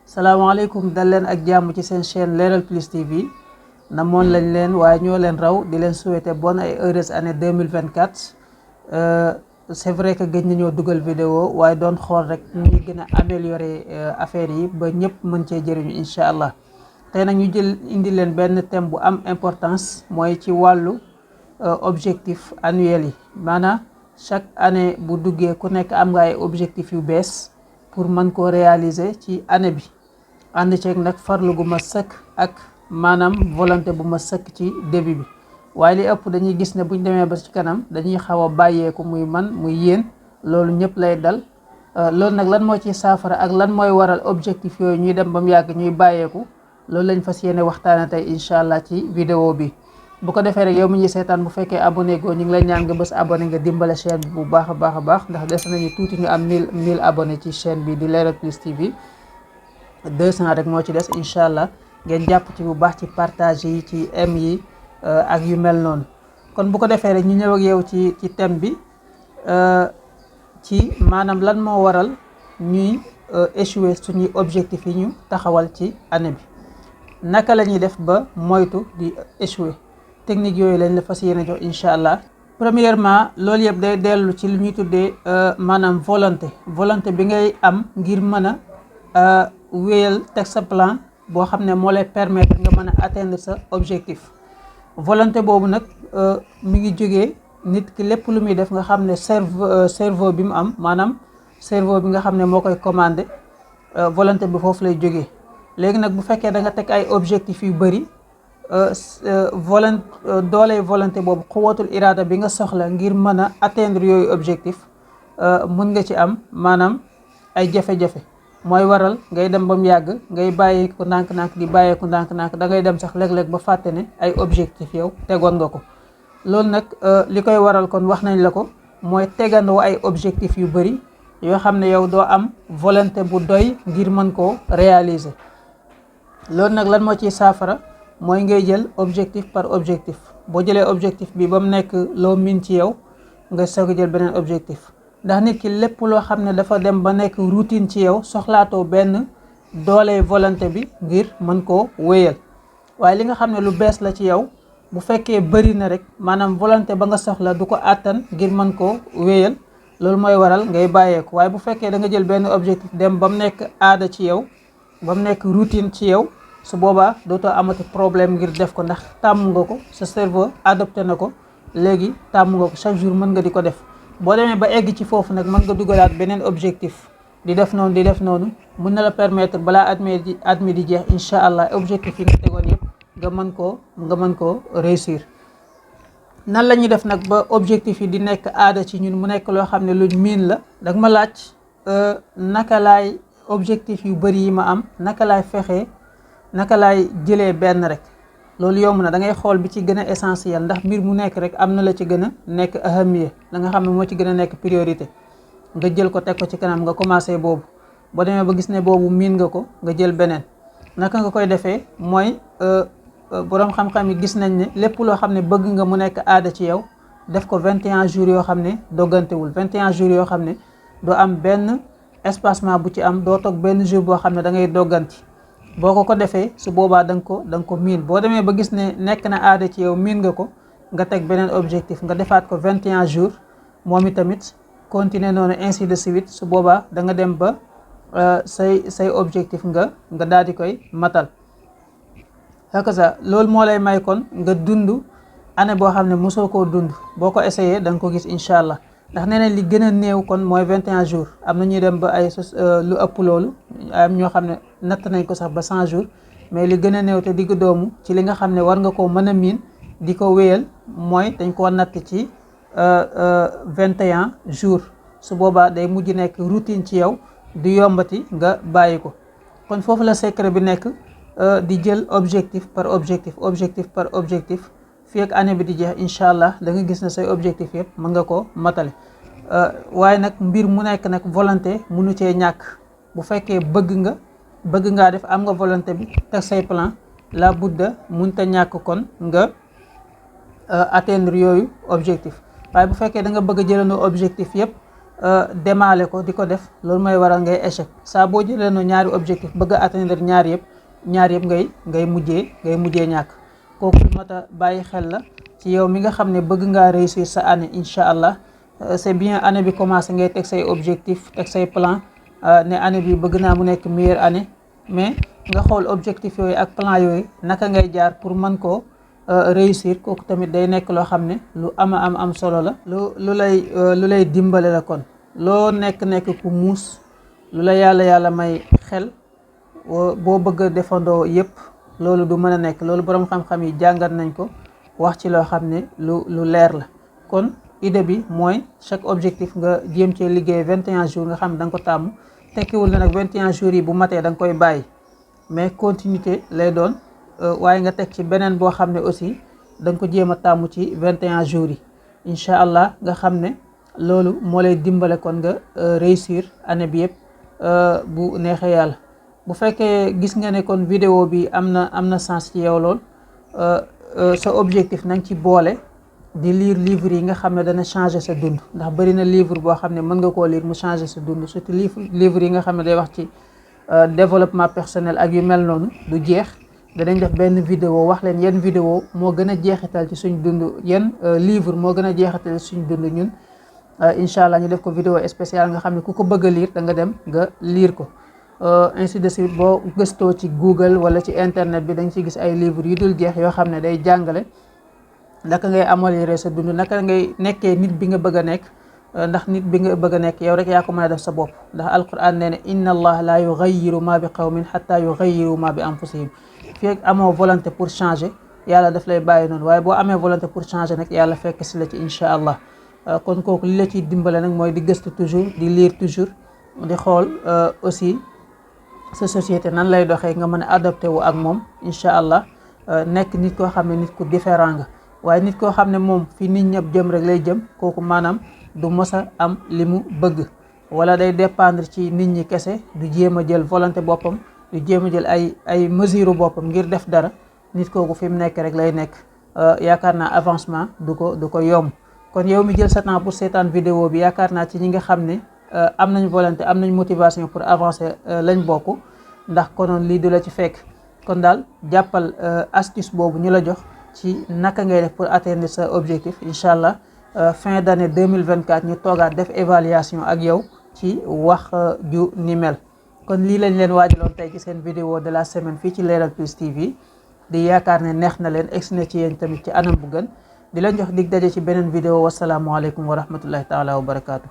salaamaaleykum dal leen ak jàmm ci seen chaîne Leral Plus TV namoon lañ leen waaye ñoo leen raw di leen souhaiter bonne et heureuse année 2024 c'est vrai que gëj nañoo dugal vidéo waaye doon xool rek ñu gën a améliorer affaire yi ba ñëpp mën cee jëriñu incha allah tey nag ñu jël indi leen benn thème bu am importance mooy ci wàllu objectif annuel yi maanaam chaque année bu duggee ku nekk am nga ay objectifs yu bees pour mën koo réaliser ci année bi ànd ceeg nag farlu gu ma sëkk ak maanaam volonté bu ma sëkk ci début bi waaye li ëpp dañuy gis ne buñ demee ba ci kanam dañuy xaw a bàyyeeku muy man muy yéen loolu ñëpp lay dal loolu nag lan moo ci saafara ak lan mooy waral objectif yooyu ñuy dem ba mu yàgg ñuy bàyyeeku loolu lañ fas yéene waxtaane tey incha allah ci vidéo bi bu ko defee rek yow mi ñuy seetaan bu fekkee abonné goo ñu ngi lay ñaan nga bës abonné nga dimbale chaîne bi bu baax a baax ndax des nañu tuuti ñu am 1000 abonné ci chaîne bi di Leral Plus TV 200 rek moo ci des incha allah ngeen jàpp ci bu baax ci partage yi ci m yi ak yu mel noonu kon bu ko defee rek ñu ñëw ak yow ci thème bi ci maanaam lan moo waral ñuy échouer suñuy objectif yi ñu taxawal ci année bi naka la ñuy def ba moytu di échouer technique yooyu lañ la fas yéene jox incha allah. premièrement loolu yëpp day dellu ci lu ñuy tuddee maanaam volonté bi ngay am ngir mën a wéyal teg sa plan boo xam ne moo lay permettre nga mën a atteindre sa objectif. volonté boobu nag mi ngi jógee nit ki lépp lu muy def nga xam ne cerveau bi mu am maanaam cerveau bi nga xam ne moo koy commandé volonté bi foofu lay jógee. léegi nag bu fekkee da nga teg ay objectifs yu bëri dooley volonté boobu xuwatul iraada bi nga soxla ngir mën a atteindre yooyu objectif mën nga ci am maanaam ay jafe-jafe mooy waral ngay dem ba mu yàgg ngay bàyyeeku ndànk-ndànk di bàyyeeku ndànk-ndànk da ngay dem sax léeg-léeg ba fàtte ne ay objectif yow tegoon nga ko. loolu nag li koy waral kon wax nañ la ko mooy tegandoo ay objectif yu bëri yoo xam ne yow doo am volonté bu doy ngir mën koo réaliser. loolu nag lan moo ciy saafara mooy ngay jël objectif par objectif boo jëlee objectif bi ba mu nekk loo miin ci yow nga soog a jël beneen objectif ndax nit ki lépp loo xam ne dafa dem ba nekk routine ci yow soxlaatoo benn doole volonté bi ngir mën koo wéyal waaye li nga xam ne lu bees la ci yow bu fekkee bëri na rek maanaam volonté ba nga soxla du ko àttan ngir mën koo wéyal loolu mooy waral ngay bàyyeeku waaye bu fekkee da nga jël benn objectif dem ba mu nekk aada ci yow ba mu nekk routine ci yow su boobaa dootoo amati problème ngir def ko ndax tàmm nga ko sa cerveau adopté na ko léegi tàmm nga ko chaque jour mën nga di ko def. boo demee ba egg ci foofu nag mën nga dugalaat beneen objectif di def noonu mën na la permettre balaa at mi di jeex incha allah objectif yi nga tegoon yëpp nga mën koo réussir. nan la ñuy def nag ba objectif yi di nekk aada ci ñun mu nekk loo xam ne luñ miin la dag ma laaj naka laay objectif yu bëri yi ma am naka laay jëlee benn rek loolu yomb na da ngay xool bi ci gën a essentiel ndax mbir mu nekk rek am na la ci gën a nekk ahamiya la nga xam ne moo ci gën a nekk priorité nga jël ko teg ko ci kanam nga commencé boobu boo demee ba gis ne boobu miin nga ko nga jël beneen. naka nga koy defee mooy boroom xam-xam yi gis nañ ne lépp loo xam ne bëgg nga mu nekk aada ci yow def ko 21 jours yoo xam ne doggantewul 21 jours yoo xam ne doo am benn espacement bu ci am doo toog benn jour boo xam ne da ngay dogganti. boo ko defee su boobaa da nga ko miin boo demee ba gis ne nekk na aada ci yow miin nga ko nga teg beneen objectif nga defaat ko 21 jours moom itamit continuer noonu ainsi de suite su boobaa da nga dem ba say objectif nga daal di koy matal. hakaza loolu moo lay may kon nga dund année boo xam ne mosoo koo dund boo ko essayé da nga ko gis incha allah ndax nee nañ li gën a néew kon mooy 21 jours am na ñuy dem ba ay lu ëpp loolu am ñoo xam ne natt nañ ko sax ba 100 jours mais li gën a néew te diggu doomu ci li nga xam ne war nga koo mën a miin di ko wéyal mooy dañ koo natt ci 21 jours su boobaa day mujj nekk routine ci yow du yombati nga bàyyi ko. kon foofu la secret bi nekk di jël objectif par objectif fii ak année bi di jeex incha allah da nga gis ne say objectif yëpp mën nga ko matale waaye nag mbir mu nekk nag volonté munu cee ñàkk bu fekkee bëgg ngaa def am nga volonté bi teg say plan la budda munta ñàkk kon nga atteindre yooyu objectif waaye bu fekkee da nga bëgg a jëlandoo objectif yëpp demaale ko di ko def loolu mooy waral ngay échec saa boo jëlee no ñaari objectif bëgg a atteindre ñaar yëpp ngay mujjee ñàkk. kooku lu mat a bàyyi xel la ci yow mi nga xam ne bëgg ngaa réussir sa année incha allah. C'est bien année bi commencé ngay teg say objectif teg say plan ne année bi bëgg naa mu nekk meilleure année mais nga xool objectif yooyu ak plan yooyu naka ngay jaar pour mën koo réussir kooku tamit day nekk loo xam ne lu am solo la. lu lay dimbale la kon loo nekk ku muus lu la yàlla may xel boo bëgg a defandoo yëpp loolu du mën a nekk loolu boroom xam-xam yi jàngat nañ ko wax ci loo xam ne lu leer la kon. idée bi mooy chaque objectif nga jéem cee liggéey 21 jours nga xam ne da nga ko tàmm tekkiwul ne nag 21 jours yi bu matee da nga koy bàyyi mais continuité lay doon waaye nga teg ci beneen boo xam ne aussi da nga ko jéem a tàmm ci 21 jours yi incha allah nga xam ne loolu moo lay dimbale kon nga réussir année bi yëpp bu neexee yàlla. bu fekkee gis nga ne kon vidéo bi am na sens ci yow lool sa objectif na nga ci boole. di lire livre yi nga xam ne dana changer sa dund ndax bari na livre boo xam ne mën nga koo lire mu changer sa dund surtout livre yi nga xam ne day wax ci développement personnel ak yu mel noonu du jeex danañ def benn vidéo wax leen yan vidéo moo gën a jeexital ci suñ dund yan livre moo gën a jeexital ci suñ dund ñun incha allah ñu def ko vidéo spéciale nga xam ne ku ko bëgg a lire da nga dem nga lire ko ainsi de suite boo gëstoo ci Google wala ci internet bi dañ ci gis ay livres yu dul jeex yoo xam ne day jàngale naka ngay améliorer sa dund naka ngay nekkee nit bi nga bëgg a nekk ndax nit bi nga bëgg a nekk yow rek yaa ko mën a def sa bopp ndax alquran nee na inna allah la yughayyiru ma bi qawmin hatta yughayyiru ma bi anfusihim fekk amoo volonté pour changer yàlla daf lay bàyyi noonu waaye boo amee volonté pour changer nag yàlla fekk si la ci incha allah kon kooku li la ciy dimbale nag mooy di gëstu toujours di lire toujours di xool aussi sa société nan lay doxee nga mën a adapté wu ak moom incha allah nekk nit koo xam ne nit ku différent nga waaye nit koo xam ne moom fi nit ñëpp jëm rek lay jëm kooku maanaam du mos a am li mu bëgg wala day dépendre ci nit ñi kese du jéem a jël volonté boppam du jéem a jël ay mesure boppam ngir def dara nit kooku fi mu nekk rek lay nekk yaakaar naa avancement du ko yomb. kon yow mi jël sa temps pour seetaan vidéo bi yaakaar naa ci ñi nga xam ne am nañ volonté am nañ motivation pour avancer lañ bokk ndax konoon lii du la ci fekk kon daal jàppal astuce boobu ñu la jox ci naka ngay def pour atteindre sa objectif incha allah fin d'année 2024 ñu toogaat def évaluation ak yow ci wax ju ni mel. kon lii lañ leen waajaloon tey ci seen vidéo de la semaine fii ci Leral Plus TV di yaakaar ne neex na leen egsi na ci yéen tamit ci anam bu gën di leen jox dig daje ci beneen vidéo wasalaamualeykum wa rahmatullahi taala wa barakaatu.